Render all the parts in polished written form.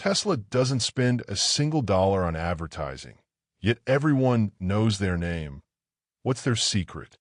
Tesla doesn't spend a single dollar on advertising, yet everyone knows their name. What's their secret?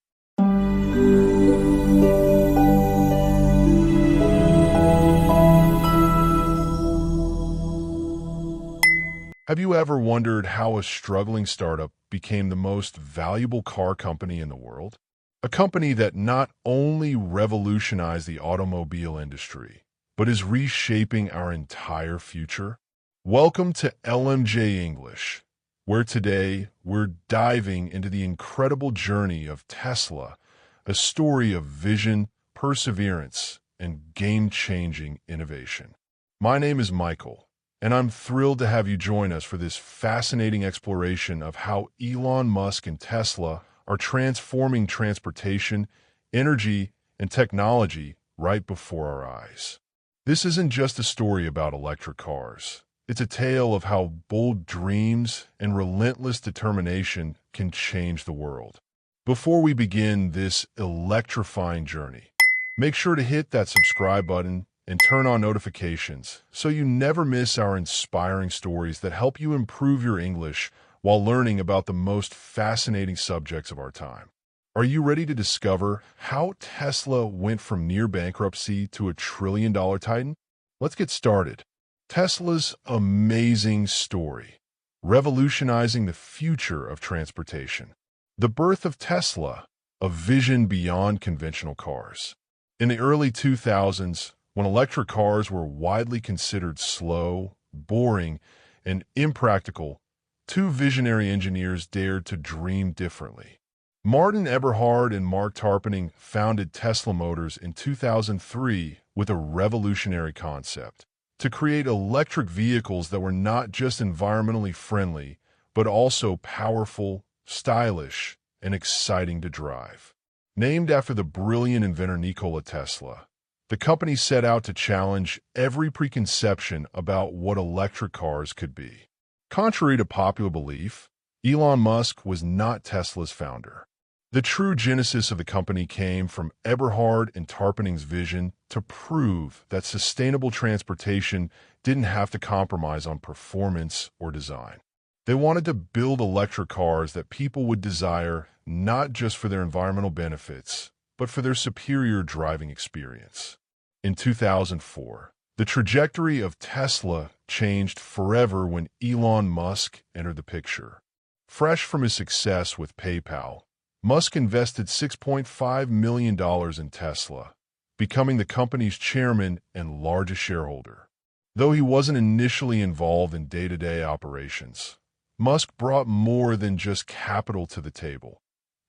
Have you ever wondered how a struggling startup became the most valuable car company in the world? A company that not only revolutionized the automobile industry, but is reshaping our entire future? Welcome to LMJ English, where today we're diving into the incredible journey of Tesla, a story of vision, perseverance, and game-changing innovation. My name is Michael, and I'm thrilled to have you join us for this fascinating exploration of how Elon Musk and Tesla are transforming transportation, energy, and technology right before our eyes. This isn't just a story about electric cars. It's a tale of how bold dreams and relentless determination can change the world. Before we begin this electrifying journey, make sure to hit that subscribe button and turn on notifications so you never miss our inspiring stories that help you improve your English while learning about the most fascinating subjects of our time. Are you ready to discover how Tesla went from near bankruptcy to a trillion-dollar titan? Let's get started. Tesla's amazing story, revolutionizing the future of transportation. The birth of Tesla, a vision beyond conventional cars. In the early 2000s, when electric cars were widely considered slow, boring, and impractical, two visionary engineers dared to dream differently. Martin Eberhard and Mark Tarpenning founded Tesla Motors in 2003 with a revolutionary concept: to create electric vehicles that were not just environmentally friendly, but also powerful, stylish, and exciting to drive. Named after the brilliant inventor Nikola Tesla, the company set out to challenge every preconception about what electric cars could be. Contrary to popular belief, Elon Musk was not Tesla's founder. The true genesis of the company came from Eberhard and Tarpenning's vision to prove that sustainable transportation didn't have to compromise on performance or design. They wanted to build electric cars that people would desire not just for their environmental benefits, but for their superior driving experience. In 2004, the trajectory of Tesla changed forever when Elon Musk entered the picture. Fresh from his success with PayPal, Musk invested $6.5 million in Tesla, becoming the company's chairman and largest shareholder. Though he wasn't initially involved in day-to-day operations, Musk brought more than just capital to the table.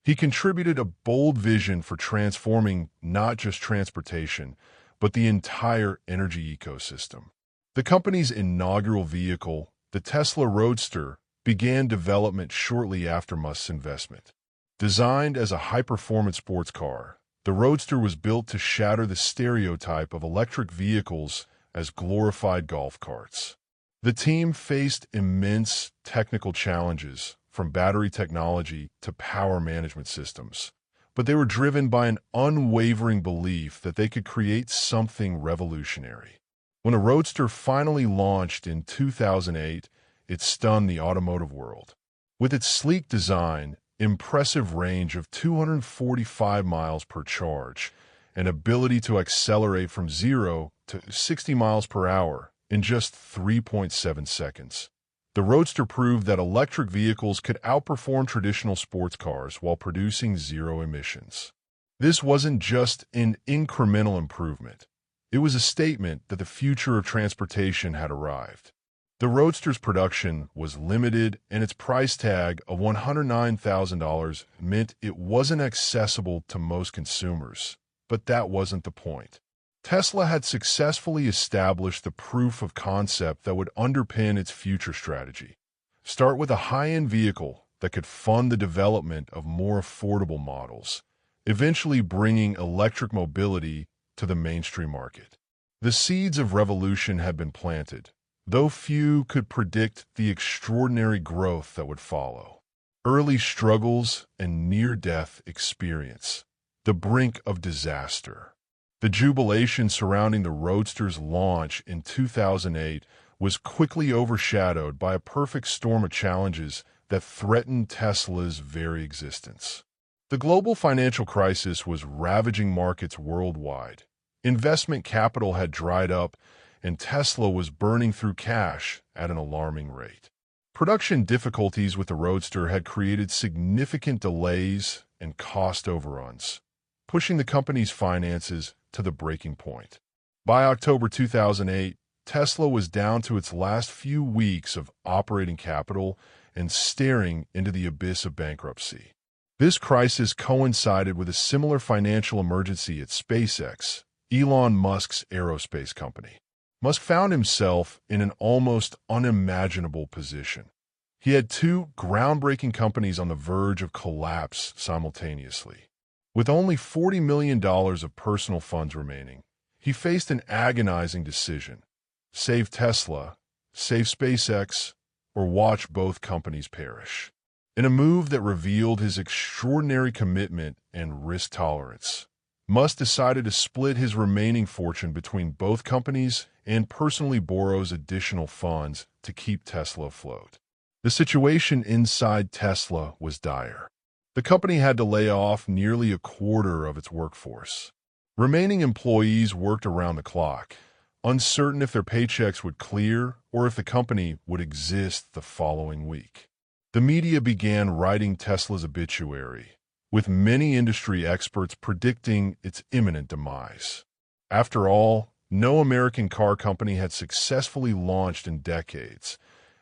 He contributed a bold vision for transforming not just transportation, but the entire energy ecosystem. The company's inaugural vehicle, the Tesla Roadster, began development shortly after Musk's investment. Designed as a high-performance sports car, the Roadster was built to shatter the stereotype of electric vehicles as glorified golf carts. The team faced immense technical challenges, from battery technology to power management systems, but they were driven by an unwavering belief that they could create something revolutionary. When a Roadster finally launched in 2008, it stunned the automotive world. With its sleek design, impressive range of 245 miles per charge, and ability to accelerate from 0 to 60 miles per hour in just 3.7 seconds, the Roadster proved that electric vehicles could outperform traditional sports cars while producing zero emissions. This wasn't just an incremental improvement. It was a statement that the future of transportation had arrived. The Roadster's production was limited, and its price tag of $109,000 meant it wasn't accessible to most consumers. But that wasn't the point. Tesla had successfully established the proof of concept that would underpin its future strategy. Start with a high-end vehicle that could fund the development of more affordable models, eventually bringing electric mobility to the mainstream market. The seeds of revolution had been planted, though few could predict the extraordinary growth that would follow. Early struggles and near-death experience, the brink of disaster. The jubilation surrounding the Roadster's launch in 2008 was quickly overshadowed by a perfect storm of challenges that threatened Tesla's very existence. The global financial crisis was ravaging markets worldwide. Investment capital had dried up, and Tesla was burning through cash at an alarming rate. Production difficulties with the Roadster had created significant delays and cost overruns, pushing the company's finances to the breaking point. By October 2008, Tesla was down to its last few weeks of operating capital and staring into the abyss of bankruptcy. This crisis coincided with a similar financial emergency at SpaceX, Elon Musk's aerospace company. Musk found himself in an almost unimaginable position. He had two groundbreaking companies on the verge of collapse simultaneously. With only $40 million of personal funds remaining, he faced an agonizing decision: save Tesla, save SpaceX, or watch both companies perish. In a move that revealed his extraordinary commitment and risk tolerance, Musk decided to split his remaining fortune between both companies and personally borrows additional funds to keep Tesla afloat. The situation inside Tesla was dire. The company had to lay off nearly a quarter of its workforce. Remaining employees worked around the clock, uncertain if their paychecks would clear or if the company would exist the following week. The media began writing Tesla's obituary, with many industry experts predicting its imminent demise. After all, no American car company had successfully launched in decades,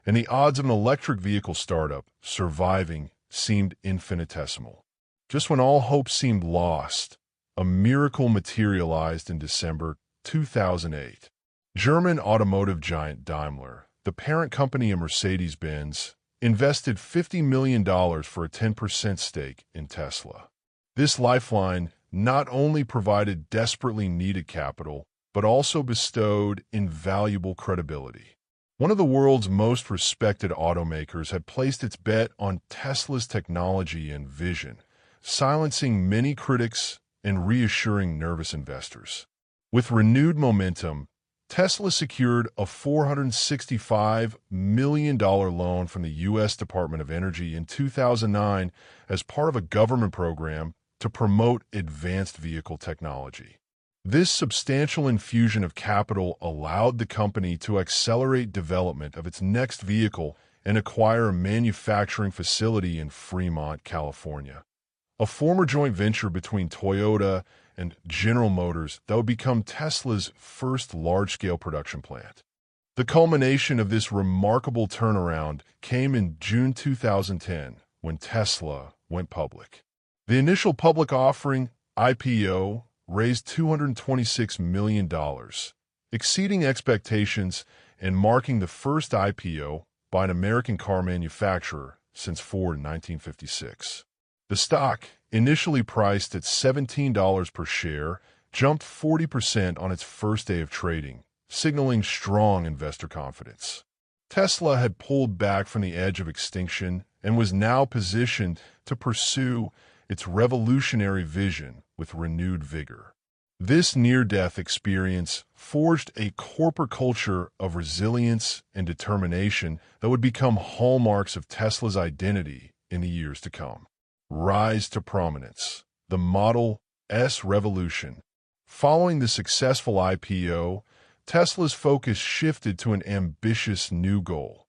and the odds of an electric vehicle startup surviving seemed infinitesimal. Just when all hope seemed lost, a miracle materialized in December 2008. German automotive giant Daimler, the parent company of Mercedes-Benz, invested $50 million for a 10% stake in Tesla. This lifeline not only provided desperately needed capital, but also bestowed invaluable credibility. One of the world's most respected automakers had placed its bet on Tesla's technology and vision, silencing many critics and reassuring nervous investors. With renewed momentum, Tesla secured a $465 million loan from the U.S. Department of Energy in 2009 as part of a government program to promote advanced vehicle technology. This substantial infusion of capital allowed the company to accelerate development of its next vehicle and acquire a manufacturing facility in Fremont, California, a former joint venture between Toyota and General Motors that would become Tesla's first large-scale production plant. The culmination of this remarkable turnaround came in June 2010, when Tesla went public. The initial public offering, IPO, raised $226 million, exceeding expectations and marking the first IPO by an American car manufacturer since Ford in 1956. The stock, initially priced at $17 per share, jumped 40% on its first day of trading, signaling strong investor confidence. Tesla had pulled back from the edge of extinction and was now positioned to pursue its revolutionary vision with renewed vigor. This near-death experience forged a corporate culture of resilience and determination that would become hallmarks of Tesla's identity in the years to come. Rise to prominence. The Model S revolution. Following the successful IPO, Tesla's focus shifted to an ambitious new goal: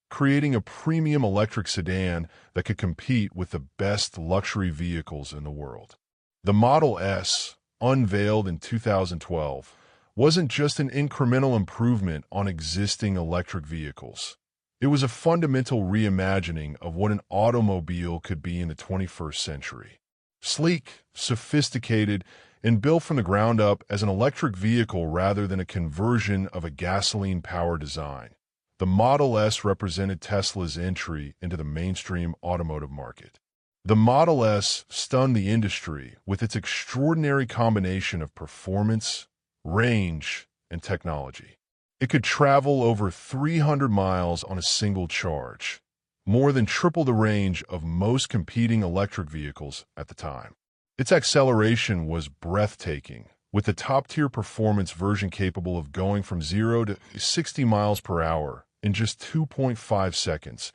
creating a premium electric sedan that could compete with the best luxury vehicles in the world. The Model S, unveiled in 2012, wasn't just an incremental improvement on existing electric vehicles. It was a fundamental reimagining of what an automobile could be in the 21st century. Sleek, sophisticated, and built from the ground up as an electric vehicle rather than a conversion of a gasoline-powered design, the Model S represented Tesla's entry into the mainstream automotive market. The Model S stunned the industry with its extraordinary combination of performance, range, and technology. It could travel over 300 miles on a single charge, more than triple the range of most competing electric vehicles at the time. Its acceleration was breathtaking, with the top-tier performance version capable of going from 0 to 60 miles per hour in just 2.5 seconds,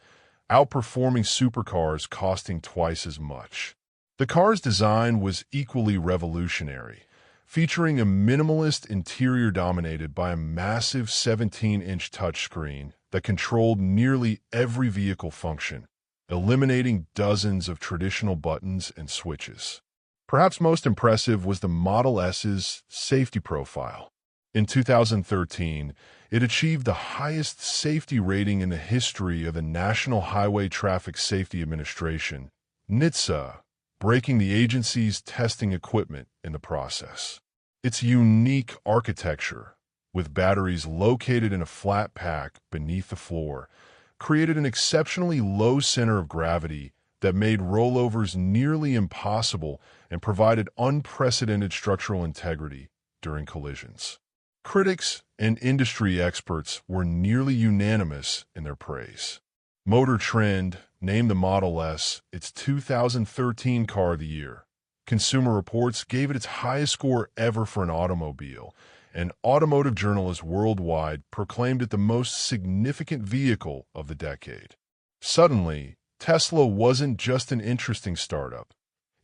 outperforming supercars costing twice as much. The car's design was equally revolutionary, featuring a minimalist interior dominated by a massive 17-inch touchscreen that controlled nearly every vehicle function, eliminating dozens of traditional buttons and switches. Perhaps most impressive was the Model S's safety profile. In 2013, it achieved the highest safety rating in the history of the National Highway Traffic Safety Administration, NHTSA, breaking the agency's testing equipment in the process. Its unique architecture, with batteries located in a flat pack beneath the floor, created an exceptionally low center of gravity that made rollovers nearly impossible and provided unprecedented structural integrity during collisions. Critics and industry experts were nearly unanimous in their praise. Motor Trend named the Model S its 2013 Car of the Year. Consumer Reports gave it its highest score ever for an automobile, and automotive journalists worldwide proclaimed it the most significant vehicle of the decade. Suddenly, Tesla wasn't just an interesting startup.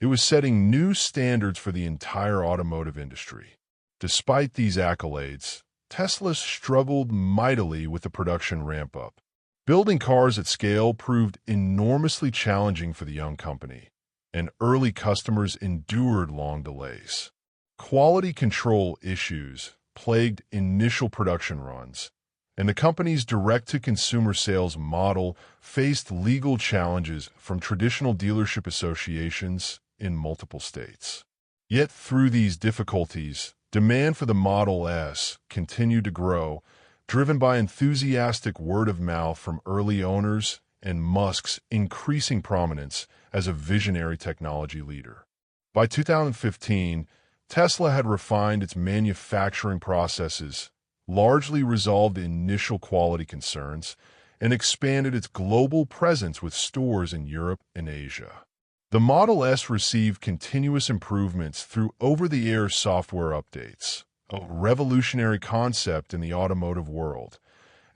It was setting new standards for the entire automotive industry. Despite these accolades, Tesla struggled mightily with the production ramp-up. Building cars at scale proved enormously challenging for the young company, and early customers endured long delays. Quality control issues plagued initial production runs, and the company's direct-to-consumer sales model faced legal challenges from traditional dealership associations in multiple states. Yet through these difficulties, demand for the Model S continued to grow, driven by enthusiastic word-of-mouth from early owners and Musk's increasing prominence as a visionary technology leader. By 2015, Tesla had refined its manufacturing processes, largely resolved initial quality concerns, and expanded its global presence with stores in Europe and Asia. The Model S received continuous improvements through over-the-air software updates, a revolutionary concept in the automotive world,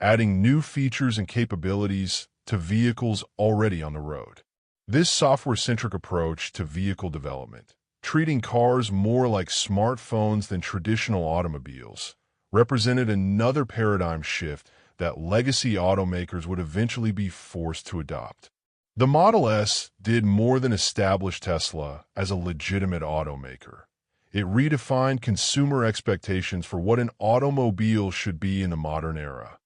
adding new features and capabilities to vehicles already on the road. This software-centric approach to vehicle development, treating cars more like smartphones than traditional automobiles, represented another paradigm shift that legacy automakers would eventually be forced to adopt. The Model S did more than establish Tesla as a legitimate automaker. It redefined consumer expectations for what an automobile should be in the modern era.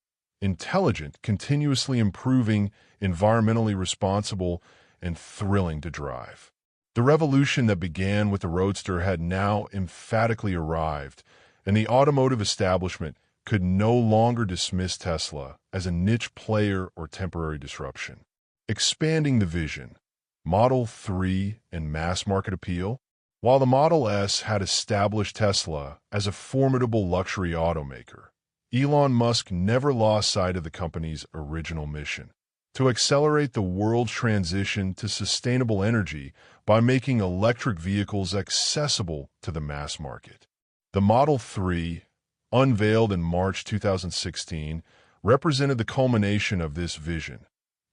Intelligent, continuously improving, environmentally responsible, and thrilling to drive. The revolution that began with the Roadster had now emphatically arrived, and the automotive establishment could no longer dismiss Tesla as a niche player or temporary disruption. Expanding the vision, Model 3 and mass market appeal. While the Model S had established Tesla as a formidable luxury automaker, Elon Musk never lost sight of the company's original mission: to accelerate the world's transition to sustainable energy by making electric vehicles accessible to the mass market. The Model 3, unveiled in March 2016, represented the culmination of this vision.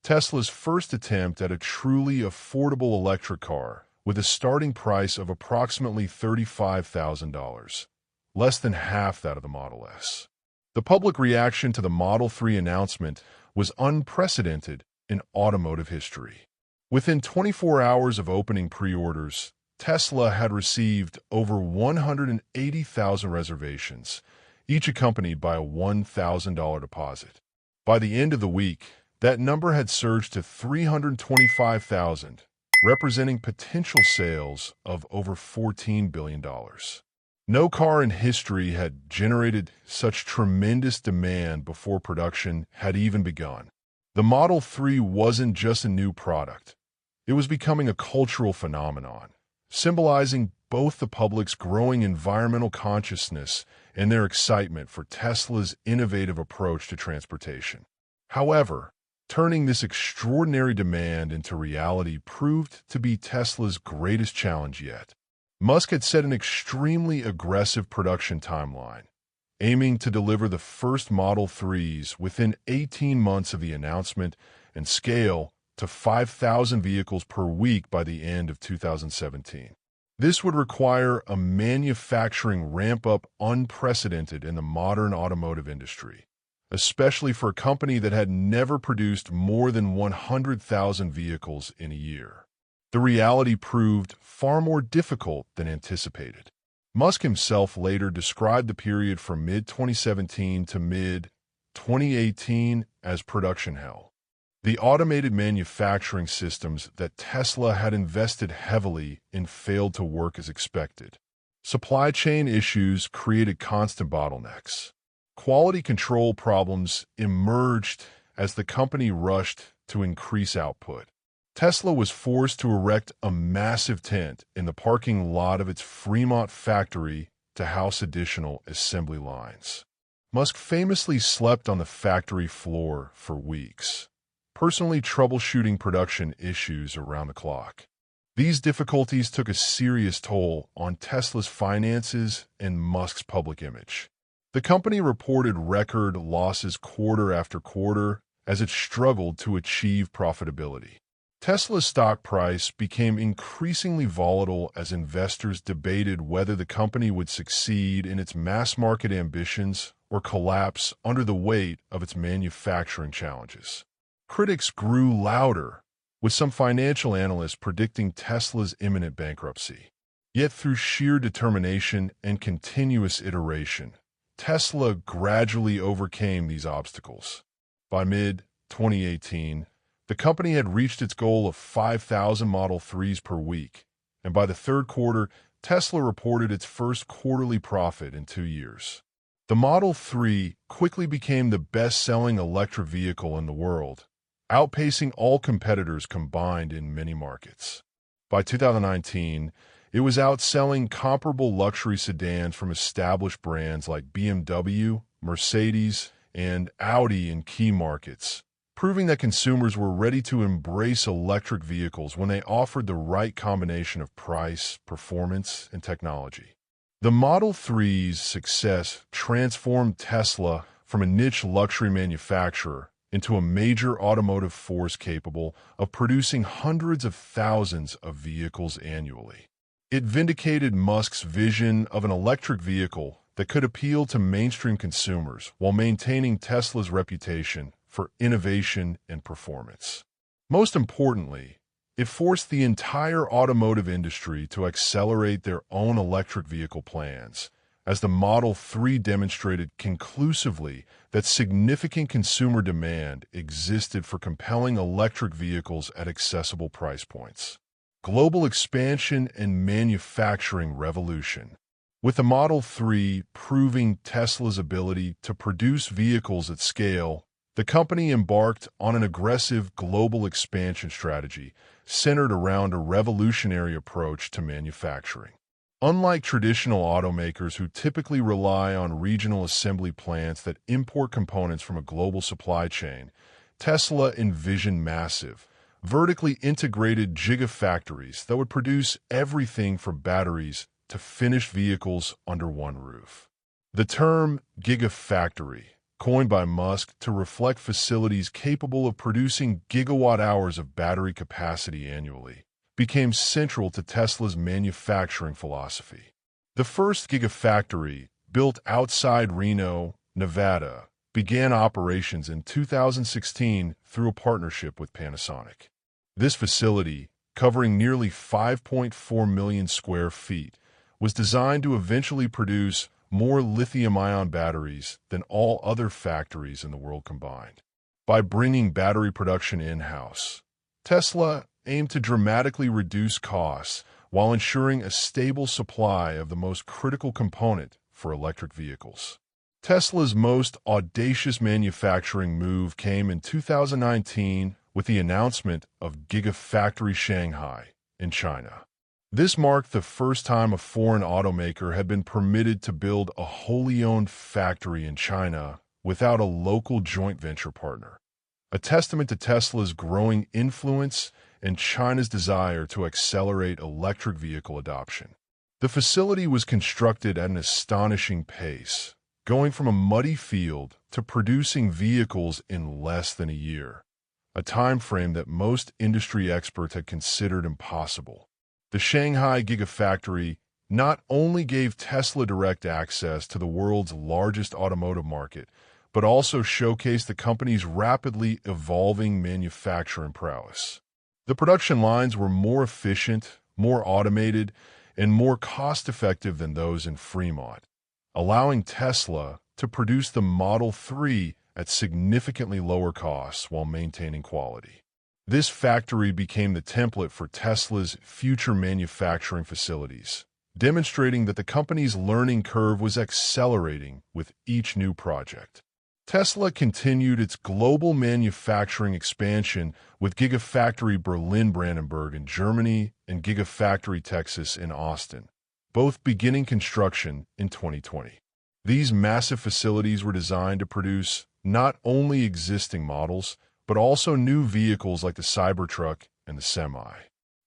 Tesla's first attempt at a truly affordable electric car with a starting price of approximately $35,000, less than half that of the Model S. The public reaction to the Model 3 announcement was unprecedented in automotive history. Within 24 hours of opening pre-orders, Tesla had received over 180,000 reservations, each accompanied by a $1,000 deposit. By the end of the week, that number had surged to 325,000, representing potential sales of over $14 billion. No car in history had generated such tremendous demand before production had even begun. The Model 3 wasn't just a new product. It was becoming a cultural phenomenon, symbolizing both the public's growing environmental consciousness and their excitement for Tesla's innovative approach to transportation. However, turning this extraordinary demand into reality proved to be Tesla's greatest challenge yet. Musk had set an extremely aggressive production timeline, aiming to deliver the first Model 3s within 18 months of the announcement and scale to 5,000 vehicles per week by the end of 2017. This would require a manufacturing ramp-up unprecedented in the modern automotive industry, especially for a company that had never produced more than 100,000 vehicles in a year. The reality proved far more difficult than anticipated. Musk himself later described the period from mid-2017 to mid-2018 as production hell. The automated manufacturing systems that Tesla had invested heavily in failed to work as expected. Supply chain issues created constant bottlenecks. Quality control problems emerged as the company rushed to increase output. Tesla was forced to erect a massive tent in the parking lot of its Fremont factory to house additional assembly lines. Musk famously slept on the factory floor for weeks, personally troubleshooting production issues around the clock. These difficulties took a serious toll on Tesla's finances and Musk's public image. The company reported record losses quarter after quarter as it struggled to achieve profitability. Tesla's stock price became increasingly volatile as investors debated whether the company would succeed in its mass-market ambitions or collapse under the weight of its manufacturing challenges. Critics grew louder, with some financial analysts predicting Tesla's imminent bankruptcy. Yet through sheer determination and continuous iteration, Tesla gradually overcame these obstacles. By mid-2018, the company had reached its goal of 5,000 Model 3s per week, and by the third quarter, Tesla reported its first quarterly profit in 2 years. The Model 3 quickly became the best-selling electric vehicle in the world, outpacing all competitors combined in many markets. By 2019, it was outselling comparable luxury sedans from established brands like BMW, Mercedes, and Audi in key markets, proving that consumers were ready to embrace electric vehicles when they offered the right combination of price, performance, and technology. The Model 3's success transformed Tesla from a niche luxury manufacturer into a major automotive force capable of producing hundreds of thousands of vehicles annually. It vindicated Musk's vision of an electric vehicle that could appeal to mainstream consumers while maintaining Tesla's reputation for innovation and performance. Most importantly, it forced the entire automotive industry to accelerate their own electric vehicle plans, as the Model 3 demonstrated conclusively that significant consumer demand existed for compelling electric vehicles at accessible price points. Global expansion and manufacturing revolution. With the Model 3 proving Tesla's ability to produce vehicles at scale, the company embarked on an aggressive global expansion strategy centered around a revolutionary approach to manufacturing. Unlike traditional automakers who typically rely on regional assembly plants that import components from a global supply chain, Tesla envisioned massive, vertically integrated gigafactories that would produce everything from batteries to finished vehicles under one roof. The term gigafactory, coined by Musk to reflect facilities capable of producing gigawatt-hours of battery capacity annually, became central to Tesla's manufacturing philosophy. The first gigafactory, built outside Reno, Nevada, began operations in 2016 through a partnership with Panasonic. This facility, covering nearly 5.4 million square feet, was designed to eventually produce more lithium-ion batteries than all other factories in the world combined. By bringing battery production in-house, Tesla aimed to dramatically reduce costs while ensuring a stable supply of the most critical component for electric vehicles. Tesla's most audacious manufacturing move came in 2019 with the announcement of Gigafactory Shanghai in China. This marked the first time a foreign automaker had been permitted to build a wholly owned factory in China without a local joint venture partner, a testament to Tesla's growing influence and China's desire to accelerate electric vehicle adoption. The facility was constructed at an astonishing pace, going from a muddy field to producing vehicles in less than a year, a time frame that most industry experts had considered impossible. The Shanghai Gigafactory not only gave Tesla direct access to the world's largest automotive market, but also showcased the company's rapidly evolving manufacturing prowess. The production lines were more efficient, more automated, and more cost-effective than those in Fremont, allowing Tesla to produce the Model 3 at significantly lower costs while maintaining quality. This factory became the template for Tesla's future manufacturing facilities, demonstrating that the company's learning curve was accelerating with each new project. Tesla continued its global manufacturing expansion with Gigafactory Berlin-Brandenburg in Germany and Gigafactory Texas in Austin, both beginning construction in 2020. These massive facilities were designed to produce not only existing models, but also new vehicles like the Cybertruck and the Semi.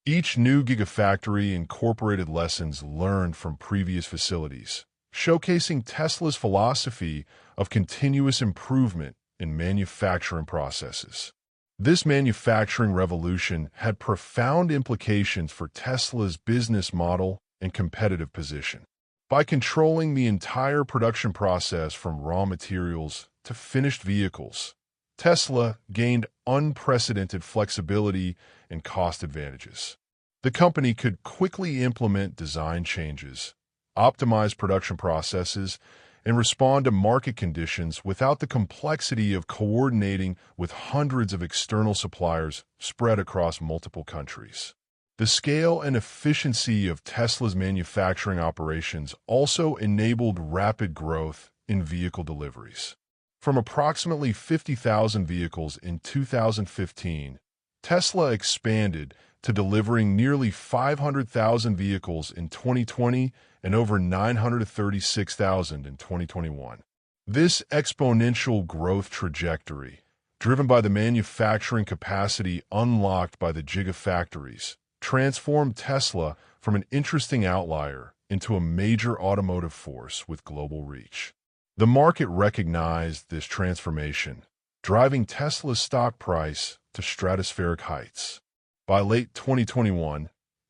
Each new Gigafactory incorporated lessons learned from previous facilities, showcasing Tesla's philosophy of continuous improvement in manufacturing processes. This manufacturing revolution had profound implications for Tesla's business model and competitive position. By controlling the entire production process from raw materials to finished vehicles, Tesla gained unprecedented flexibility and cost advantages. The company could quickly implement design changes, optimize production processes, and respond to market conditions without the complexity of coordinating with hundreds of external suppliers spread across multiple countries. The scale and efficiency of Tesla's manufacturing operations also enabled rapid growth in vehicle deliveries. From approximately 50,000 vehicles in 2015, Tesla expanded to delivering nearly 500,000 vehicles in 2020 and over 936,000 in 2021. This exponential growth trajectory, driven by the manufacturing capacity unlocked by the Gigafactories, transformed Tesla from an interesting outlier into a major automotive force with global reach. The market recognized this transformation, driving Tesla's stock price to stratospheric heights. By late 2021,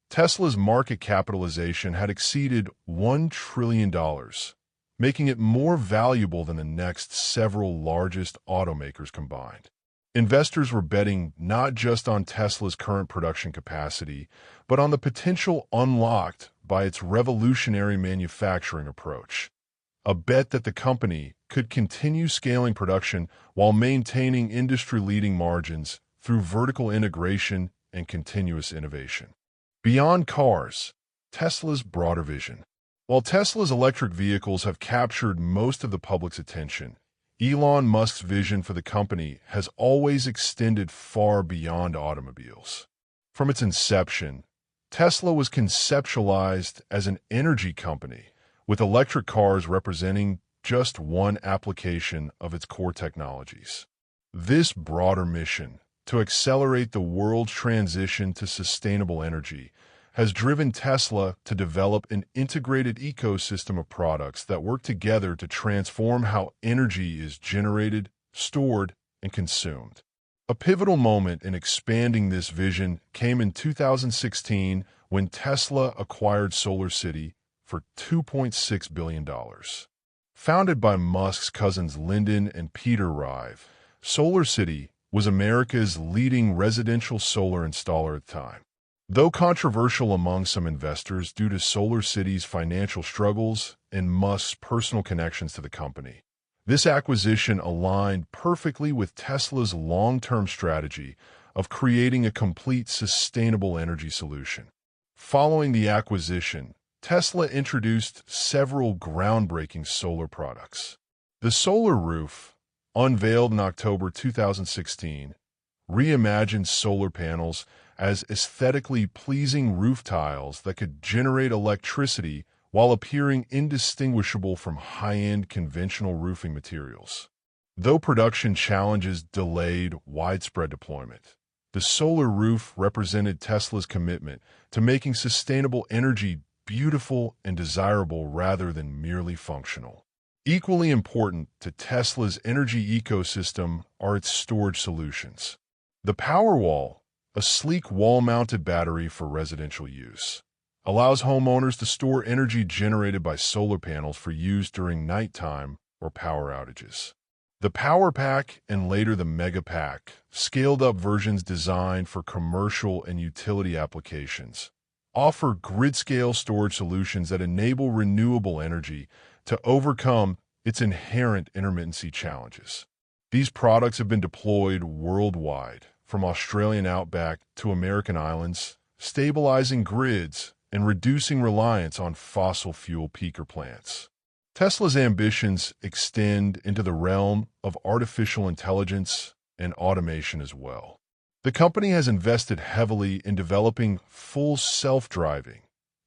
Tesla's market capitalization had exceeded $1 trillion, making it more valuable than the next several largest automakers combined. Investors were betting not just on Tesla's current production capacity, but on the potential unlocked by its revolutionary manufacturing approach. A bet that the company could continue scaling production while maintaining industry-leading margins through vertical integration and continuous innovation. Beyond cars, Tesla's broader vision. While Tesla's electric vehicles have captured most of the public's attention, Elon Musk's vision for the company has always extended far beyond automobiles. From its inception, Tesla was conceptualized as an energy company, with electric cars representing just one application of its core technologies. This broader mission, to accelerate the world's transition to sustainable energy, has driven Tesla to develop an integrated ecosystem of products that work together to transform how energy is generated, stored, and consumed. A pivotal moment in expanding this vision came in 2016 when Tesla acquired SolarCity for $2.6 billion. Founded by Musk's cousins Lyndon and Peter Rive, SolarCity was America's leading residential solar installer at the time. Though controversial among some investors due to SolarCity's financial struggles and Musk's personal connections to the company, this acquisition aligned perfectly with Tesla's long-term strategy of creating a complete sustainable energy solution. Following the acquisition, Tesla introduced several groundbreaking solar products. The Solar Roof, unveiled in October 2016, reimagined solar panels as aesthetically pleasing roof tiles that could generate electricity while appearing indistinguishable from high-end conventional roofing materials. Though production challenges delayed widespread deployment, the Solar Roof represented Tesla's commitment to making sustainable energy beautiful and desirable rather than merely functional. Equally important to Tesla's energy ecosystem are its storage solutions. The Powerwall, a sleek wall-mounted battery for residential use, allows homeowners to store energy generated by solar panels for use during nighttime or power outages. The Power Pack and later the Mega Pack, scaled-up versions designed for commercial and utility applications, offer grid-scale storage solutions that enable renewable energy to overcome its inherent intermittency challenges. These products have been deployed worldwide, from Australian outback to American islands, stabilizing grids and reducing reliance on fossil fuel peaker plants. Tesla's ambitions extend into the realm of artificial intelligence and automation as well. The company has invested heavily in developing full self-driving,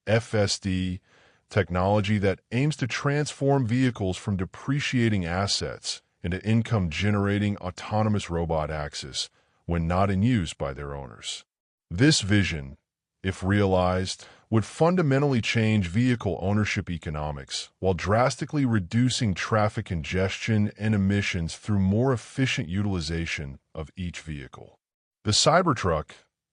FSD, technology that aims to transform vehicles from depreciating assets into income-generating autonomous robot axis when not in use by their owners. This vision, if realized, would fundamentally change vehicle ownership economics while drastically reducing traffic congestion and emissions through more efficient utilization of each vehicle. The Cybertruck,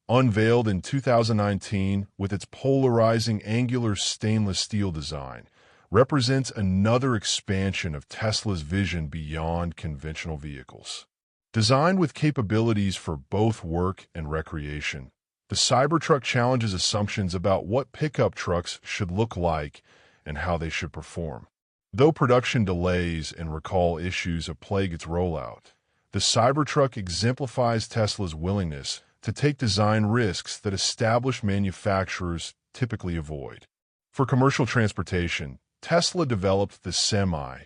unveiled in 2019 with its polarizing angular stainless steel design, represents another expansion of Tesla's vision beyond conventional vehicles. Designed with capabilities for both work and recreation, the Cybertruck challenges assumptions about what pickup trucks should look like and how they should perform. Though production delays and recall issues have plagued its rollout, the Cybertruck exemplifies Tesla's willingness to take design risks that established manufacturers typically avoid. For commercial transportation, Tesla developed the Semi,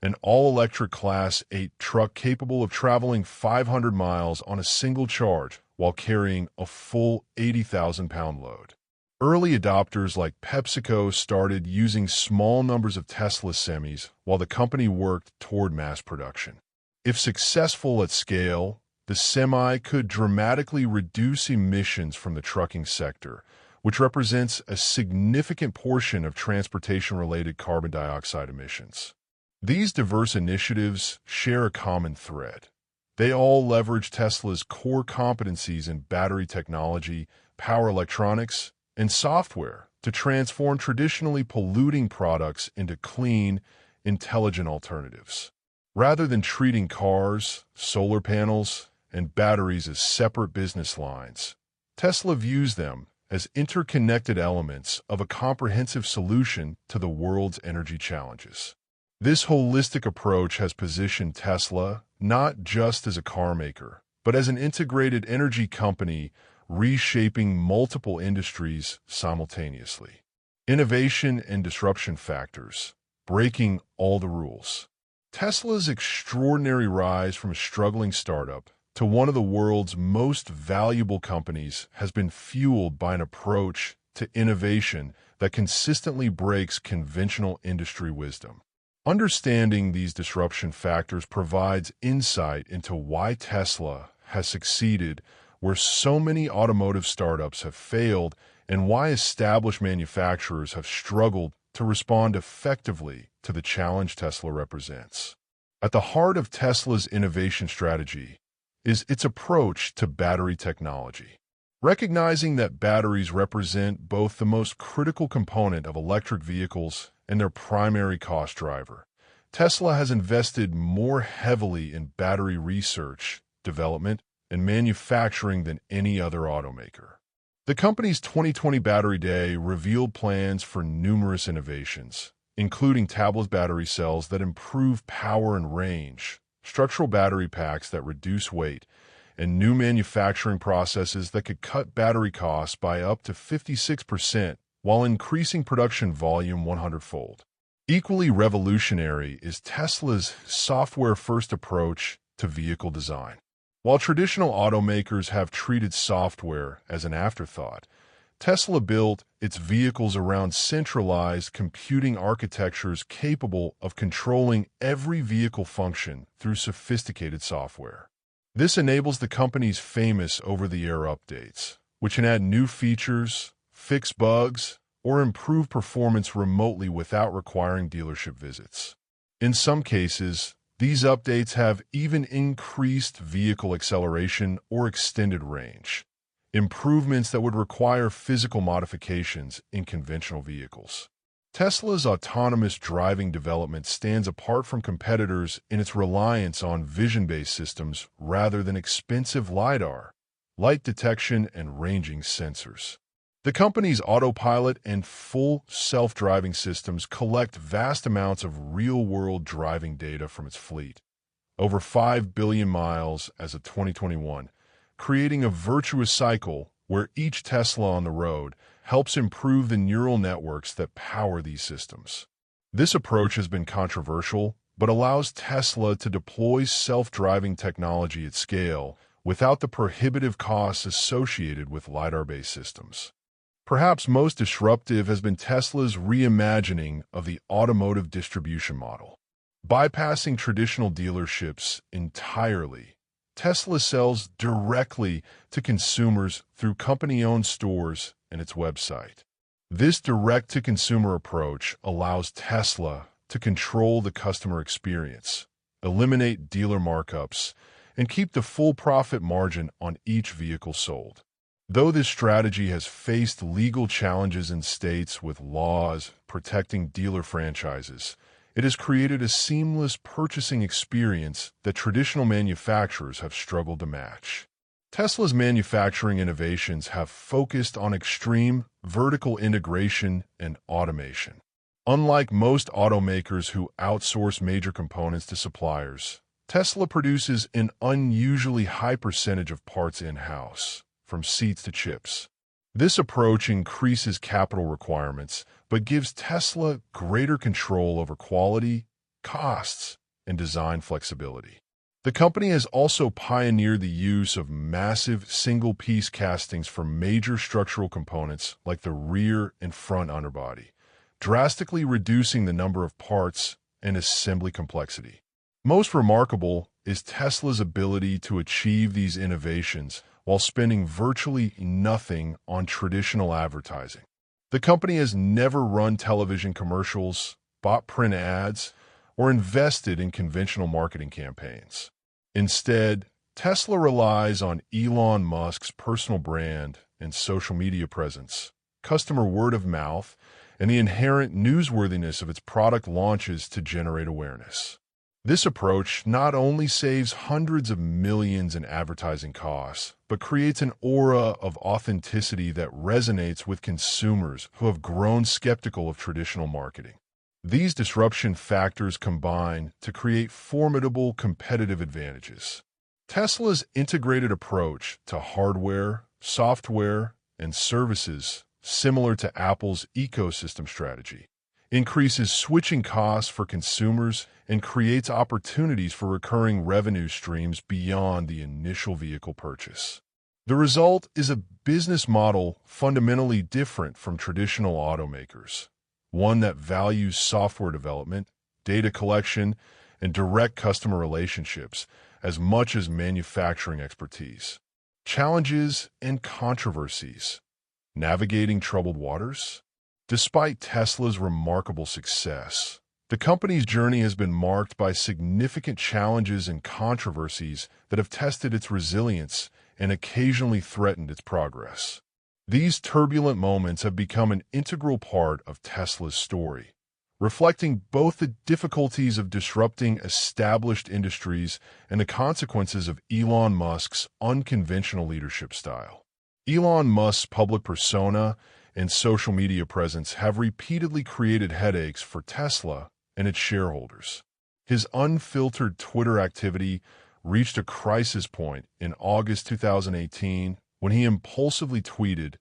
an all-electric Class 8 truck capable of traveling 500 miles on a single charge while carrying a full 80,000-pound load. Early adopters like PepsiCo started using small numbers of Tesla semis while the company worked toward mass production. If successful at scale, the Semi could dramatically reduce emissions from the trucking sector, which represents a significant portion of transportation-related carbon dioxide emissions. These diverse initiatives share a common thread. They all leverage Tesla's core competencies in battery technology, power electronics, and software to transform traditionally polluting products into clean, intelligent alternatives. Rather than treating cars, solar panels, and batteries as separate business lines, Tesla views them as interconnected elements of a comprehensive solution to the world's energy challenges. This holistic approach has positioned Tesla not just as a car maker, but as an integrated energy company reshaping multiple industries simultaneously. Innovation and disruption factors, breaking all the rules. Tesla's extraordinary rise from a struggling startup to one of the world's most valuable companies has been fueled by an approach to innovation that consistently breaks conventional industry wisdom. Understanding these disruption factors provides insight into why Tesla has succeeded where so many automotive startups have failed and why established manufacturers have struggled to respond effectively to the challenge Tesla represents. At the heart of Tesla's innovation strategy is its approach to battery technology. Recognizing that batteries represent both the most critical component of electric vehicles and their primary cost driver, Tesla has invested more heavily in battery research, development, and manufacturing than any other automaker. The company's 2020 Battery Day revealed plans for numerous innovations, including tabless battery cells that improve power and range, structural battery packs that reduce weight, and new manufacturing processes that could cut battery costs by up to 56% while increasing production volume 100-fold. Equally revolutionary is Tesla's software-first approach to vehicle design. While traditional automakers have treated software as an afterthought, Tesla built its vehicles around centralized computing architectures capable of controlling every vehicle function through sophisticated software. This enables the company's famous over-the-air updates, which can add new features, fix bugs, or improve performance remotely without requiring dealership visits. In some cases, these updates have even increased vehicle acceleration or extended range, improvements that would require physical modifications in conventional vehicles. Tesla's autonomous driving development stands apart from competitors in its reliance on vision-based systems rather than expensive LiDAR, light detection, and ranging sensors. The company's autopilot and full self-driving systems collect vast amounts of real-world driving data from its fleet, over 5 billion miles as of 2021, creating a virtuous cycle where each Tesla on the road helps improve the neural networks that power these systems. This approach has been controversial, but allows Tesla to deploy self-driving technology at scale without the prohibitive costs associated with LiDAR-based systems. Perhaps most disruptive has been Tesla's reimagining of the automotive distribution model. Bypassing traditional dealerships entirely, Tesla sells directly to consumers through company-owned stores and its website. This direct-to-consumer approach allows Tesla to control the customer experience, eliminate dealer markups, and keep the full profit margin on each vehicle sold. Though this strategy has faced legal challenges in states with laws protecting dealer franchises, it has created a seamless purchasing experience that traditional manufacturers have struggled to match. Tesla's manufacturing innovations have focused on extreme vertical integration and automation. Unlike most automakers who outsource major components to suppliers, Tesla produces an unusually high percentage of parts in-house, from seats to chips. This approach increases capital requirements, but gives Tesla greater control over quality, costs, and design flexibility. The company has also pioneered the use of massive single-piece castings for major structural components like the rear and front underbody, drastically reducing the number of parts and assembly complexity. Most remarkable is Tesla's ability to achieve these innovations while spending virtually nothing on traditional advertising. The company has never run television commercials, bought print ads, or invested in conventional marketing campaigns. Instead, Tesla relies on Elon Musk's personal brand and social media presence, customer word of mouth, and the inherent newsworthiness of its product launches to generate awareness. This approach not only saves hundreds of millions in advertising costs, but creates an aura of authenticity that resonates with consumers who have grown skeptical of traditional marketing. These disruption factors combine to create formidable competitive advantages. Tesla's integrated approach to hardware, software, and services, similar to Apple's ecosystem strategy, increases switching costs for consumers and creates opportunities for recurring revenue streams beyond the initial vehicle purchase. The result is a business model fundamentally different from traditional automakers, one that values software development, data collection, and direct customer relationships as much as manufacturing expertise. Challenges and controversies. Navigating troubled waters? Despite Tesla's remarkable success, the company's journey has been marked by significant challenges and controversies that have tested its resilience and occasionally threatened its progress. These turbulent moments have become an integral part of Tesla's story, reflecting both the difficulties of disrupting established industries and the consequences of Elon Musk's unconventional leadership style. Elon Musk's public persona and social media presence have repeatedly created headaches for Tesla and its shareholders. His unfiltered Twitter activity reached a crisis point in August 2018 when he impulsively tweeted,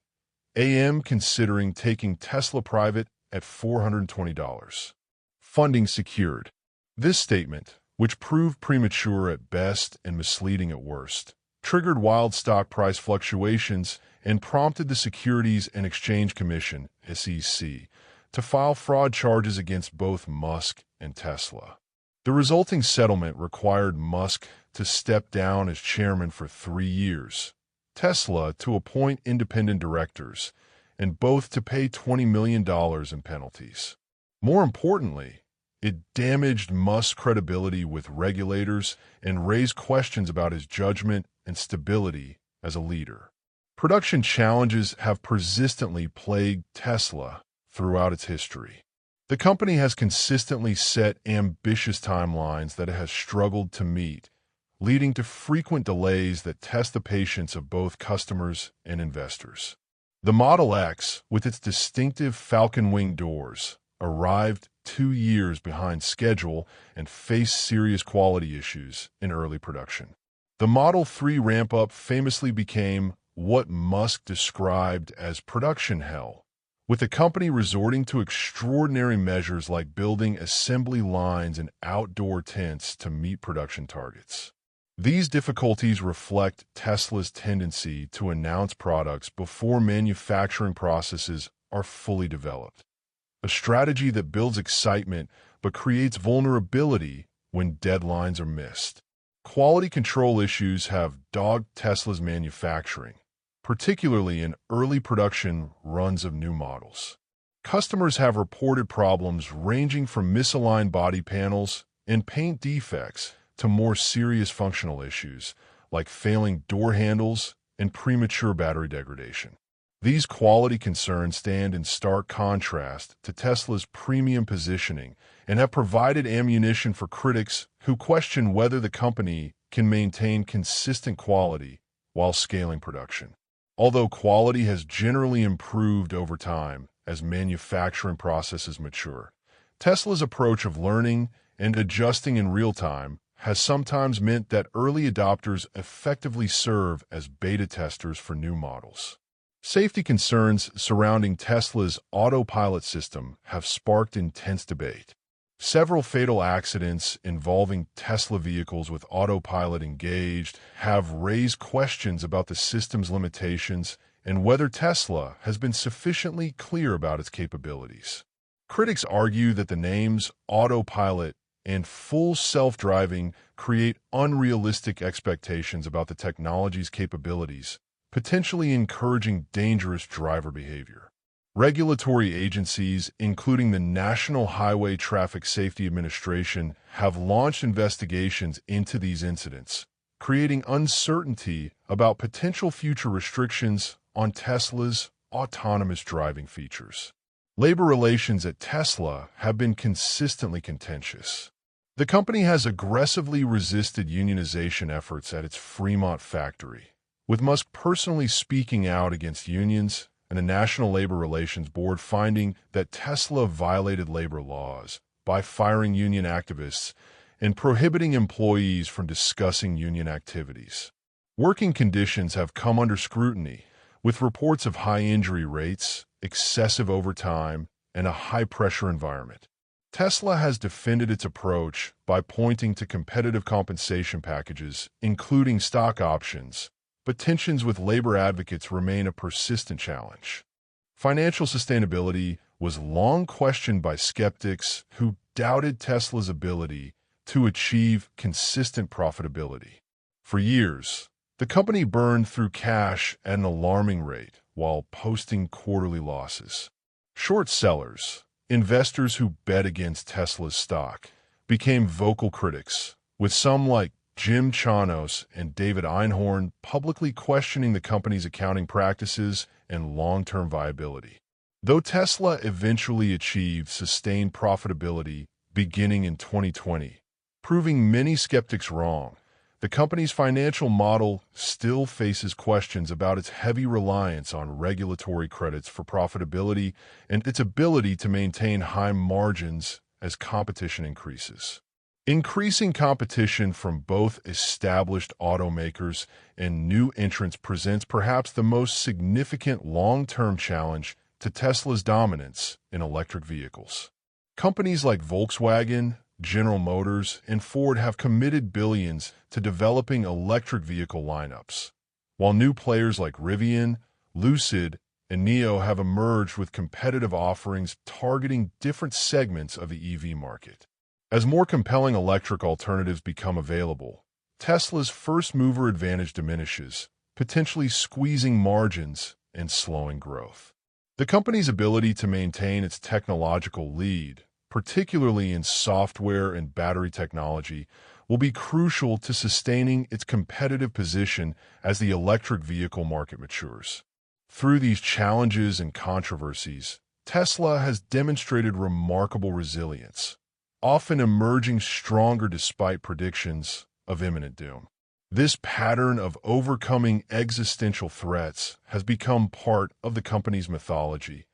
"AM considering taking Tesla private at $420. Funding secured." This statement, which proved premature at best and misleading at worst, triggered wild stock price fluctuations and prompted the Securities and Exchange Commission, SEC, to file fraud charges against both Musk and Tesla. The resulting settlement required Musk to step down as chairman for 3 years, Tesla to appoint independent directors, and both to pay $20 million in penalties. More importantly, it damaged Musk's credibility with regulators and raised questions about his judgment and stability as a leader. Production challenges have persistently plagued Tesla throughout its history. The company has consistently set ambitious timelines that it has struggled to meet, leading to frequent delays that test the patience of both customers and investors. The Model X, with its distinctive falcon-wing doors, arrived 2 years behind schedule and faced serious quality issues in early production. The Model 3 ramp-up famously became what Musk described as production hell, with the company resorting to extraordinary measures like building assembly lines and outdoor tents to meet production targets. These difficulties reflect Tesla's tendency to announce products before manufacturing processes are fully developed, a strategy that builds excitement but creates vulnerability when deadlines are missed. Quality control issues have dogged Tesla's manufacturing, particularly in early production runs of new models. Customers have reported problems ranging from misaligned body panels and paint defects to more serious functional issues like failing door handles and premature battery degradation. These quality concerns stand in stark contrast to Tesla's premium positioning and have provided ammunition for critics who question whether the company can maintain consistent quality while scaling production. Although quality has generally improved over time as manufacturing processes mature, Tesla's approach of learning and adjusting in real time has sometimes meant that early adopters effectively serve as beta testers for new models. Safety concerns surrounding Tesla's autopilot system have sparked intense debate. Several fatal accidents involving Tesla vehicles with autopilot engaged have raised questions about the system's limitations and whether Tesla has been sufficiently clear about its capabilities. Critics argue that the names autopilot and full self-driving create unrealistic expectations about the technology's capabilities, potentially encouraging dangerous driver behavior. Regulatory agencies, including the National Highway Traffic Safety Administration, have launched investigations into these incidents, creating uncertainty about potential future restrictions on Tesla's autonomous driving features. Labor relations at Tesla have been consistently contentious. The company has aggressively resisted unionization efforts at its Fremont factory, with Musk personally speaking out against unions and the National Labor Relations Board finding that Tesla violated labor laws by firing union activists and prohibiting employees from discussing union activities. Working conditions have come under scrutiny, with reports of high injury rates, excessive overtime, and a high-pressure environment. Tesla has defended its approach by pointing to competitive compensation packages, including stock options, but tensions with labor advocates remain a persistent challenge. Financial sustainability was long questioned by skeptics who doubted Tesla's ability to achieve consistent profitability. For years, the company burned through cash at an alarming rate while posting quarterly losses. Short sellers, investors who bet against Tesla's stock, became vocal critics, with some like Jim Chanos and David Einhorn publicly questioning the company's accounting practices and long-term viability. Though Tesla eventually achieved sustained profitability beginning in 2020, proving many skeptics wrong, the company's financial model still faces questions about its heavy reliance on regulatory credits for profitability and its ability to maintain high margins as competition increases. Increasing competition from both established automakers and new entrants presents perhaps the most significant long-term challenge to Tesla's dominance in electric vehicles. Companies like Volkswagen, General Motors, and Ford have committed billions to developing electric vehicle lineups, while new players like Rivian, Lucid, and NIO have emerged with competitive offerings targeting different segments of the EV market. As more compelling electric alternatives become available, Tesla's first-mover advantage diminishes, potentially squeezing margins and slowing growth. The company's ability to maintain its technological lead, particularly in software and battery technology, will be crucial to sustaining its competitive position as the electric vehicle market matures. Through these challenges and controversies, Tesla has demonstrated remarkable resilience, often emerging stronger despite predictions of imminent doom. This pattern of overcoming existential threats has become part of the company's mythology,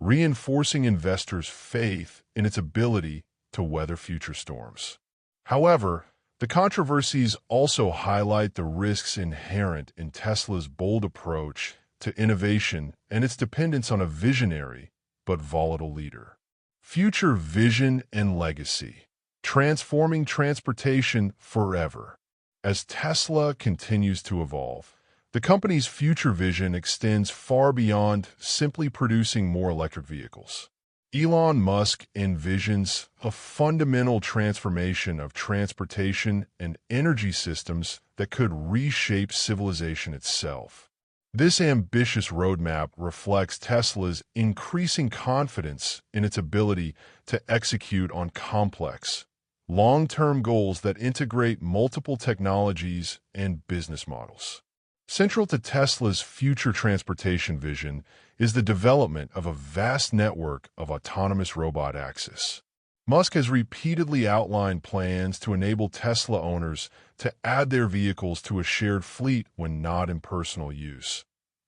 reinforcing investors' faith in its ability to weather future storms. However, the controversies also highlight the risks inherent in Tesla's bold approach to innovation and its dependence on a visionary but volatile leader. Future vision and legacy, transforming transportation forever. As Tesla continues to evolve, the company's future vision extends far beyond simply producing more electric vehicles. Elon Musk envisions a fundamental transformation of transportation and energy systems that could reshape civilization itself. This ambitious roadmap reflects Tesla's increasing confidence in its ability to execute on complex, long-term goals that integrate multiple technologies and business models. Central to Tesla's future transportation vision is the development of a vast network of autonomous robot access. Musk has repeatedly outlined plans to enable Tesla owners to add their vehicles to a shared fleet when not in personal use,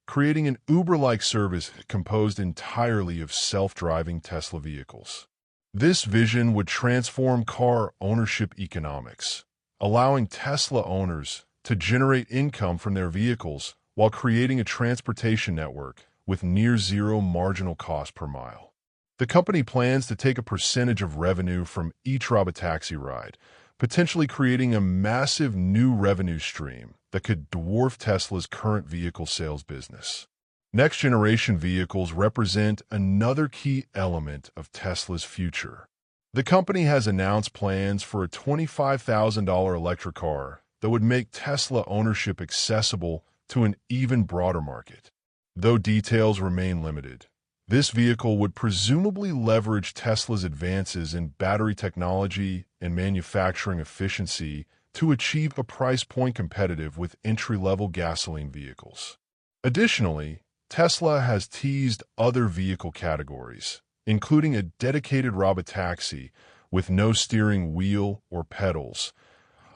creating an Uber-like service composed entirely of self-driving Tesla vehicles. This vision would transform car ownership economics, allowing Tesla owners to generate income from their vehicles while creating a transportation network with near-zero marginal cost per mile. The company plans to take a percentage of revenue from each robotaxi ride, potentially creating a massive new revenue stream that could dwarf Tesla's current vehicle sales business. Next-generation vehicles represent another key element of Tesla's future. The company has announced plans for a $25,000 electric car that would make Tesla ownership accessible to an even broader market. Though details remain limited, this vehicle would presumably leverage Tesla's advances in battery technology and manufacturing efficiency to achieve a price point competitive with entry-level gasoline vehicles. Additionally, Tesla has teased other vehicle categories, including a dedicated robotaxi with no steering wheel or pedals,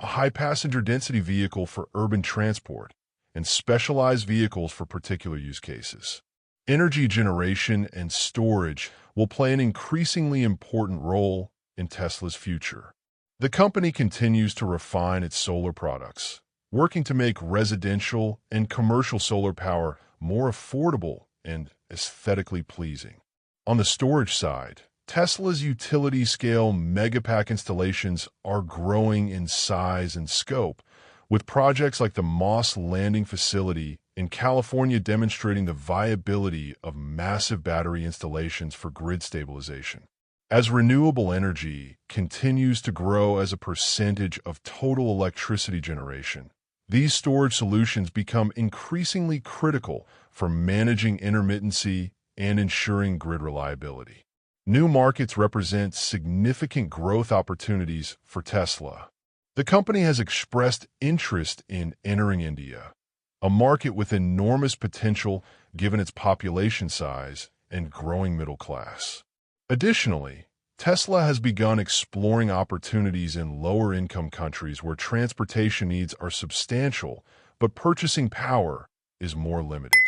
a high-passenger density vehicle for urban transport, and specialized vehicles for particular use cases. Energy generation and storage will play an increasingly important role in Tesla's future. The company continues to refine its solar products, working to make residential and commercial solar power more affordable and aesthetically pleasing. On the storage side, Tesla's utility-scale megapack installations are growing in size and scope, with projects like the Moss Landing facility in California demonstrating the viability of massive battery installations for grid stabilization. As renewable energy continues to grow as a percentage of total electricity generation, these storage solutions become increasingly critical for managing intermittency and ensuring grid reliability. New markets represent significant growth opportunities for Tesla. The company has expressed interest in entering India, a market with enormous potential given its population size and growing middle class. Additionally, Tesla has begun exploring opportunities in lower-income countries where transportation needs are substantial, but purchasing power is more limited.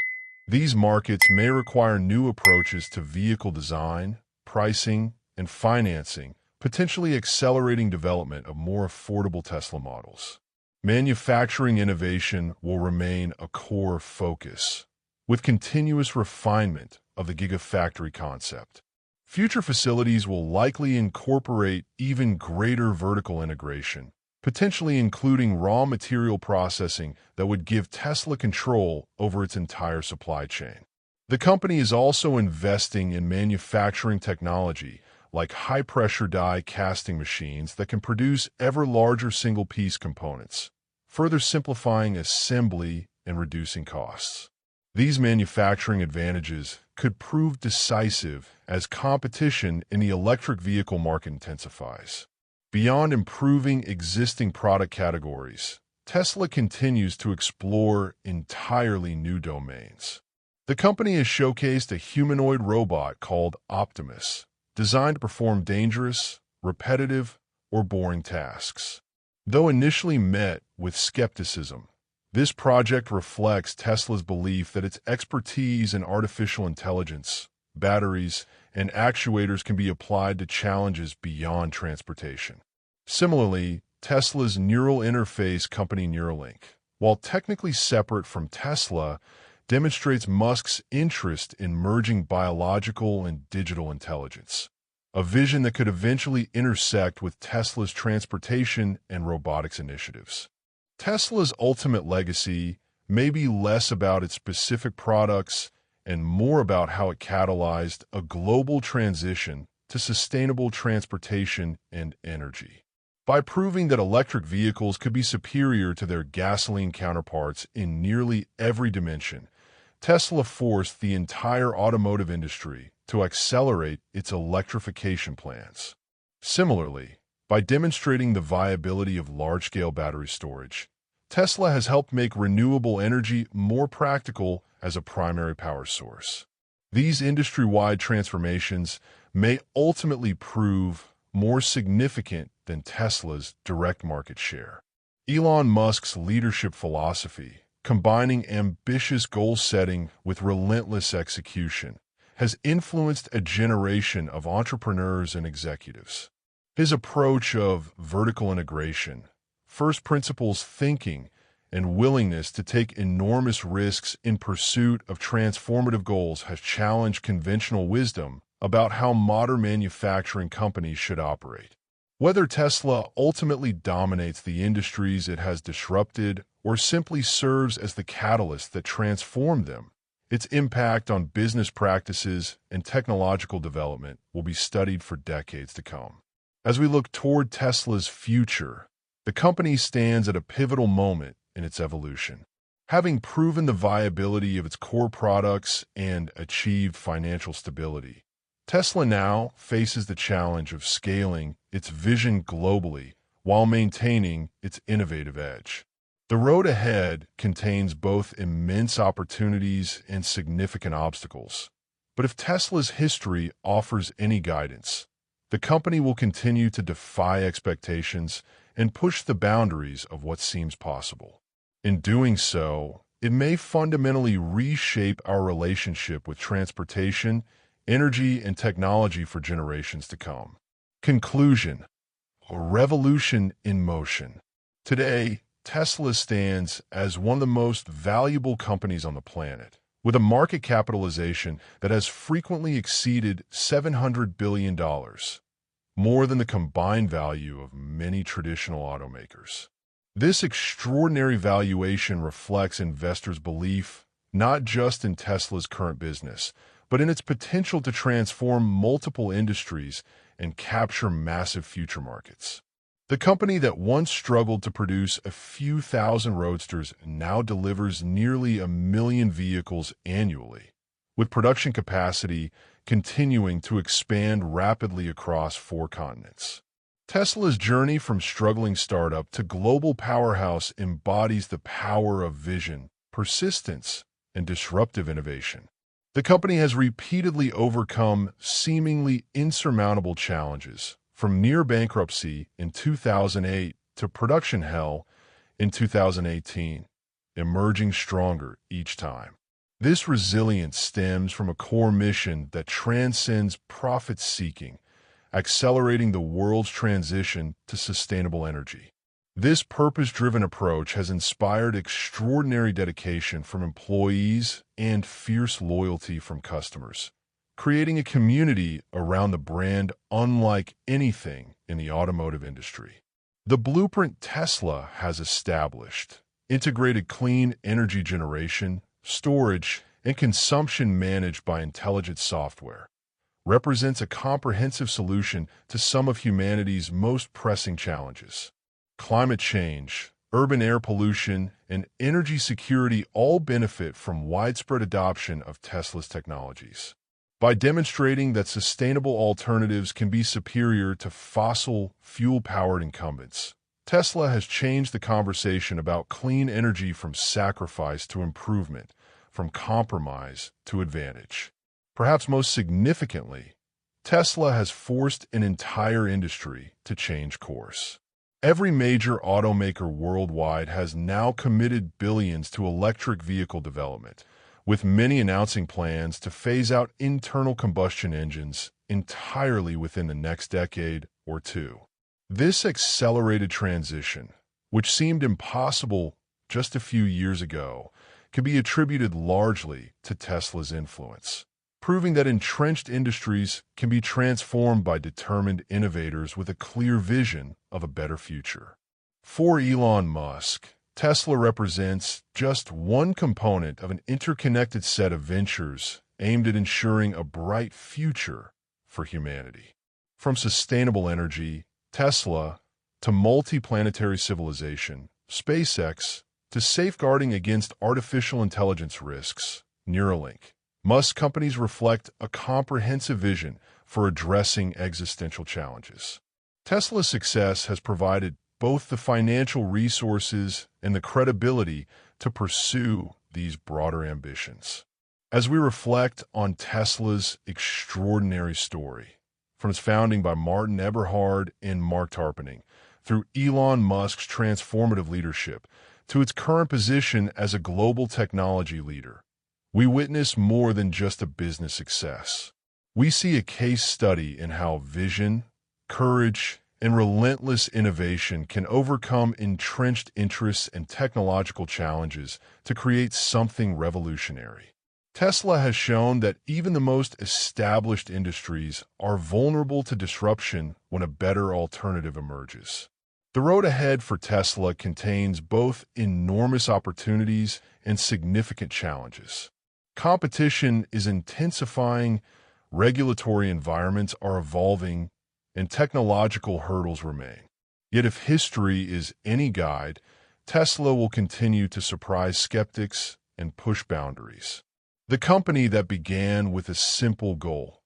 These markets may require new approaches to vehicle design, pricing, and financing, potentially accelerating development of more affordable Tesla models. Manufacturing innovation will remain a core focus, with continuous refinement of the Gigafactory concept. Future facilities will likely incorporate even greater vertical integration, potentially including raw material processing that would give Tesla control over its entire supply chain. The company is also investing in manufacturing technology like high-pressure die casting machines that can produce ever larger single-piece components, further simplifying assembly and reducing costs. These manufacturing advantages could prove decisive as competition in the electric vehicle market intensifies. Beyond improving existing product categories, Tesla continues to explore entirely new domains. The company has showcased a humanoid robot called Optimus, designed to perform dangerous, repetitive, or boring tasks. Though initially met with skepticism, this project reflects Tesla's belief that its expertise in artificial intelligence, batteries, and actuators can be applied to challenges beyond transportation. Similarly, Tesla's neural interface company Neuralink, while technically separate from Tesla, demonstrates Musk's interest in merging biological and digital intelligence, a vision that could eventually intersect with Tesla's transportation and robotics initiatives. Tesla's ultimate legacy may be less about its specific products and more about how it catalyzed a global transition to sustainable transportation and energy. By proving that electric vehicles could be superior to their gasoline counterparts in nearly every dimension, Tesla forced the entire automotive industry to accelerate its electrification plans. Similarly, by demonstrating the viability of large-scale battery storage, Tesla has helped make renewable energy more practical as a primary power source. These industry-wide transformations may ultimately prove more significant than Tesla's direct market share. Elon Musk's leadership philosophy, combining ambitious goal setting with relentless execution, has influenced a generation of entrepreneurs and executives. His approach of vertical integration, first principles thinking, and willingness to take enormous risks in pursuit of transformative goals has challenged conventional wisdom about how modern manufacturing companies should operate. Whether Tesla ultimately dominates the industries it has disrupted or simply serves as the catalyst that transformed them, its impact on business practices and technological development will be studied for decades to come. As we look toward Tesla's future, the company stands at a pivotal moment in its evolution. Having proven the viability of its core products and achieved financial stability, Tesla now faces the challenge of scaling its vision globally while maintaining its innovative edge. The road ahead contains both immense opportunities and significant obstacles. But if Tesla's history offers any guidance, the company will continue to defy expectations and push the boundaries of what seems possible. In doing so, it may fundamentally reshape our relationship with transportation, energy, and technology for generations to come. Conclusion: a revolution in motion. Today, Tesla stands as one of the most valuable companies on the planet, with a market capitalization that has frequently exceeded $700 billion, more than the combined value of many traditional automakers. This extraordinary valuation reflects investors' belief not just in Tesla's current business, but in its potential to transform multiple industries and capture massive future markets. The company that once struggled to produce a few thousand roadsters now delivers nearly 1 million vehicles annually, with production capacity continuing to expand rapidly across 4 continents. Tesla's journey from struggling startup to global powerhouse embodies the power of vision, persistence, and disruptive innovation. The company has repeatedly overcome seemingly insurmountable challenges, from near bankruptcy in 2008 to production hell in 2018, emerging stronger each time. This resilience stems from a core mission that transcends profit-seeking, accelerating the world's transition to sustainable energy. This purpose-driven approach has inspired extraordinary dedication from employees and fierce loyalty from customers, creating a community around the brand unlike anything in the automotive industry. The blueprint Tesla has established, integrated clean energy generation, storage, and consumption managed by intelligent software, represents a comprehensive solution to some of humanity's most pressing challenges: climate change, urban air pollution, and energy security all benefit from widespread adoption of Tesla's technologies. By demonstrating that sustainable alternatives can be superior to fossil fuel-powered incumbents, Tesla has changed the conversation about clean energy from sacrifice to improvement, from compromise to advantage. Perhaps most significantly, Tesla has forced an entire industry to change course. Every major automaker worldwide has now committed billions to electric vehicle development, with many announcing plans to phase out internal combustion engines entirely within the next decade or two. This accelerated transition, which seemed impossible just a few years ago, can be attributed largely to Tesla's influence, proving that entrenched industries can be transformed by determined innovators with a clear vision of a better future. For Elon Musk, Tesla represents just one component of an interconnected set of ventures aimed at ensuring a bright future for humanity. From sustainable energy, Tesla, to multi-planetary civilization, SpaceX, to safeguarding against artificial intelligence risks, Neuralink, Musk companies reflect a comprehensive vision for addressing existential challenges. Tesla's success has provided both the financial resources and the credibility to pursue these broader ambitions. As we reflect on Tesla's extraordinary story, from its founding by Martin Eberhard and Mark Tarpenning, through Elon Musk's transformative leadership, to its current position as a global technology leader, we witness more than just a business success. We see a case study in how vision, courage, and relentless innovation can overcome entrenched interests and technological challenges to create something revolutionary. Tesla has shown that even the most established industries are vulnerable to disruption when a better alternative emerges. The road ahead for Tesla contains both enormous opportunities and significant challenges. Competition is intensifying, regulatory environments are evolving, and technological hurdles remain. Yet if history is any guide, Tesla will continue to surprise skeptics and push boundaries. The company that began with a simple goal,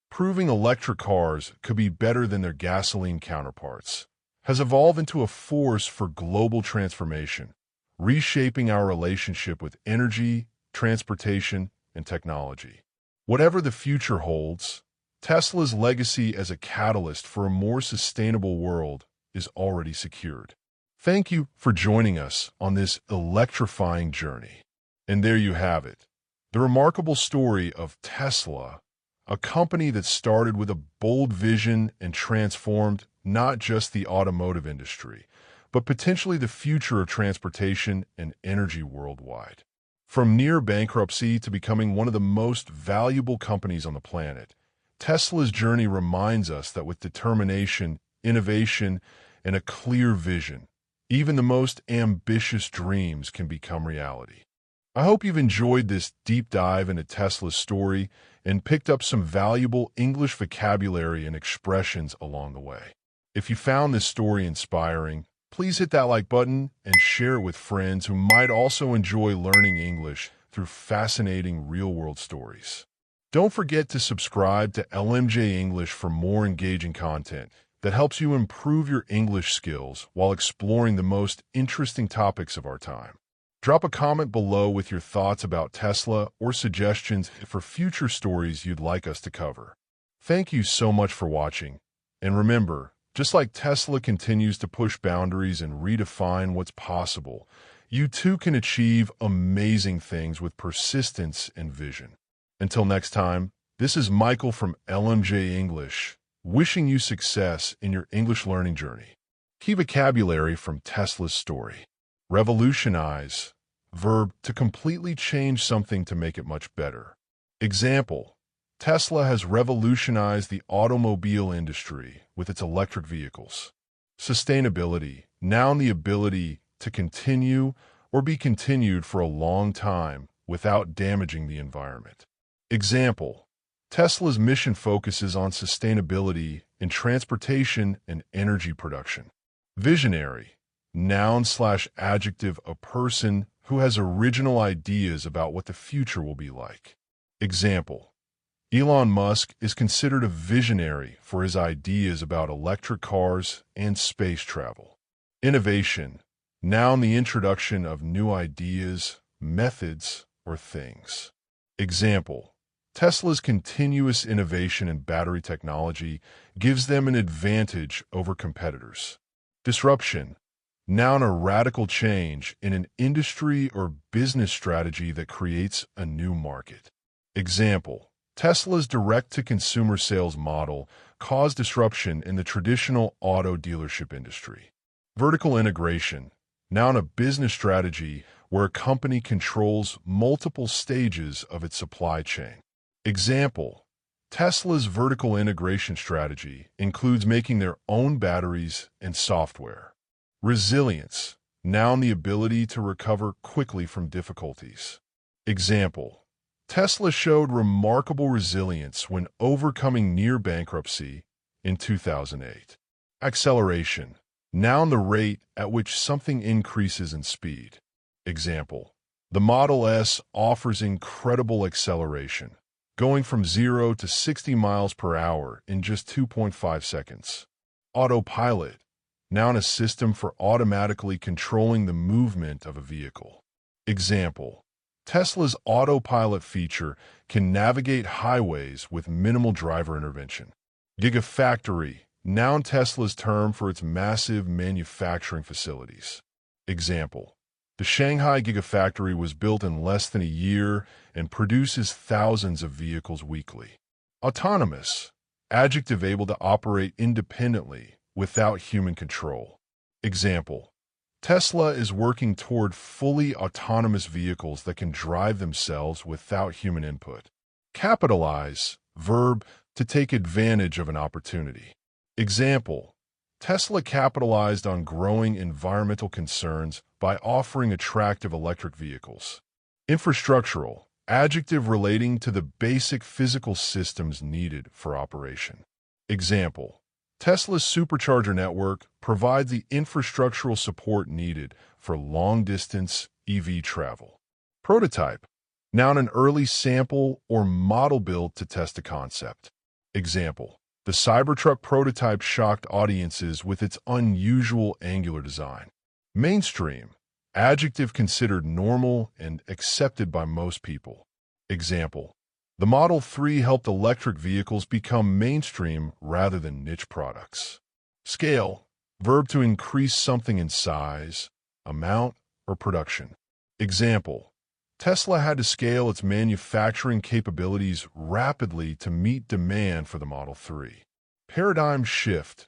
proving electric cars could be better than their gasoline counterparts, has evolved into a force for global transformation, reshaping our relationship with energy, transportation, and technology. Whatever the future holds, Tesla's legacy as a catalyst for a more sustainable world is already secured. Thank you for joining us on this electrifying journey. And there you have it, the remarkable story of Tesla, a company that started with a bold vision and transformed not just the automotive industry, but potentially the future of transportation and energy worldwide. From near bankruptcy to becoming one of the most valuable companies on the planet, Tesla's journey reminds us that with determination, innovation, and a clear vision, even the most ambitious dreams can become reality. I hope you've enjoyed this deep dive into Tesla's story and picked up some valuable English vocabulary and expressions along the way. If you found this story inspiring, please hit that like button and share it with friends who might also enjoy learning English through fascinating real-world stories. Don't forget to subscribe to LMJ English for more engaging content that helps you improve your English skills while exploring the most interesting topics of our time. Drop a comment below with your thoughts about Tesla or suggestions for future stories you'd like us to cover. Thank you so much for watching, and remember, just like Tesla continues to push boundaries and redefine what's possible, you too can achieve amazing things with persistence and vision. Until next time, this is Michael from LMJ English, wishing you success in your English learning journey. Key vocabulary from Tesla's story. Revolutionize. Verb, to completely change something to make it much better. Example, Tesla has revolutionized the automobile industry with its electric vehicles. Sustainability, noun, the ability to continue or be continued for a long time without damaging the environment. Example, Tesla's mission focuses on sustainability in transportation and energy production. Visionary, Noun/adjective, a person who has original ideas about what the future will be like. Example: Elon Musk is considered a visionary for his ideas about electric cars and space travel. Innovation, noun, the introduction of new ideas, methods, or things. Example: Tesla's continuous innovation in battery technology gives them an advantage over competitors. Disruption, noun, a radical change in an industry or business strategy that creates a new market. Example: Tesla's direct-to-consumer sales model caused disruption in the traditional auto dealership industry. Vertical integration, noun, a business strategy where a company controls multiple stages of its supply chain. Example: Tesla's vertical integration strategy includes making their own batteries and software. Resilience, noun, the ability to recover quickly from difficulties. Example: Tesla showed remarkable resilience when overcoming near bankruptcy in 2008. Acceleration, noun, the rate at which something increases in speed. Example: The Model S offers incredible acceleration, going from 0 to 60 miles per hour in just 2.5 seconds. Autopilot, noun, a system for automatically controlling the movement of a vehicle. Example: Tesla's autopilot feature can navigate highways with minimal driver intervention. Gigafactory, noun, Tesla's term for its massive manufacturing facilities. Example: The Shanghai Gigafactory was built in less than a year and produces thousands of vehicles weekly. Autonomous, adjective, able to operate independently without human control. Example: Tesla is working toward fully autonomous vehicles that can drive themselves without human input. Capitalize, verb, to take advantage of an opportunity. Example: Tesla capitalized on growing environmental concerns by offering attractive electric vehicles. Infrastructural, adjective, relating to the basic physical systems needed for operation. Example: Tesla's supercharger network provides the infrastructural support needed for long-distance EV travel. Prototype, noun, an early sample or model built to test a concept. Example: The Cybertruck prototype shocked audiences with its unusual angular design. Mainstream, adjective, considered normal and accepted by most people. Example: The Model 3 helped electric vehicles become mainstream rather than niche products. Scale, verb, to increase something in size, amount, or production. Example: Tesla had to scale its manufacturing capabilities rapidly to meet demand for the Model 3. Paradigm shift,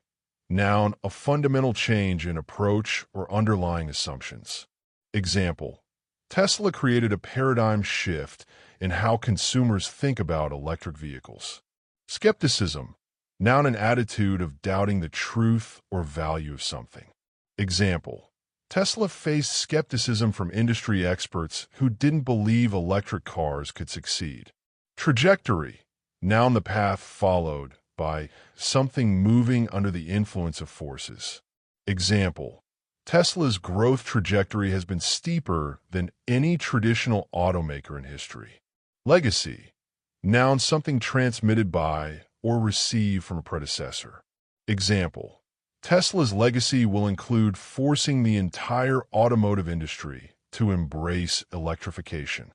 noun, a fundamental change in approach or underlying assumptions. Example: Tesla created a paradigm shift in how consumers think about electric vehicles. Skepticism, noun, an attitude of doubting the truth or value of something. Example: Tesla faced skepticism from industry experts who didn't believe electric cars could succeed. Trajectory, noun, the path followed by something moving under the influence of forces. Example: Tesla's growth trajectory has been steeper than any traditional automaker in history. Legacy, noun, something transmitted by or received from a predecessor. Example: Tesla's legacy will include forcing the entire automotive industry to embrace electrification.